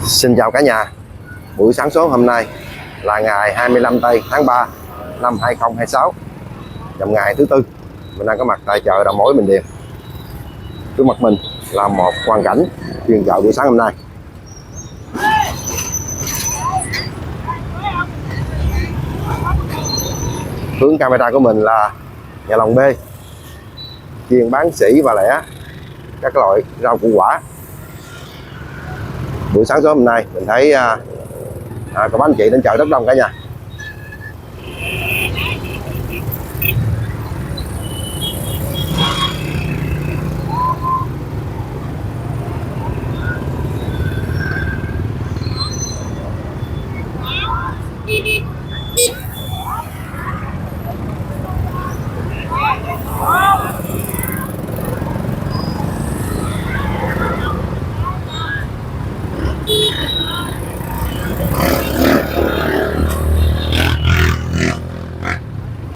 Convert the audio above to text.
Xin chào cả nhà. Buổi sáng sớm hôm nay là ngày 25 tây tháng 3 năm 2026, nhằm ngày thứ Tư. Mình đang có mặt tại chợ đầu mối Bình Điền. Trước mặt mình là một quang cảnh phiên chợ buổi sáng hôm nay. Hướng camera của mình là nhà lòng B, chuyên bán sỉ và lẻ các loại rau củ quả. Buổi sáng sớm hôm nay mình thấy có anh chị đến chợ rất đông cả nhà.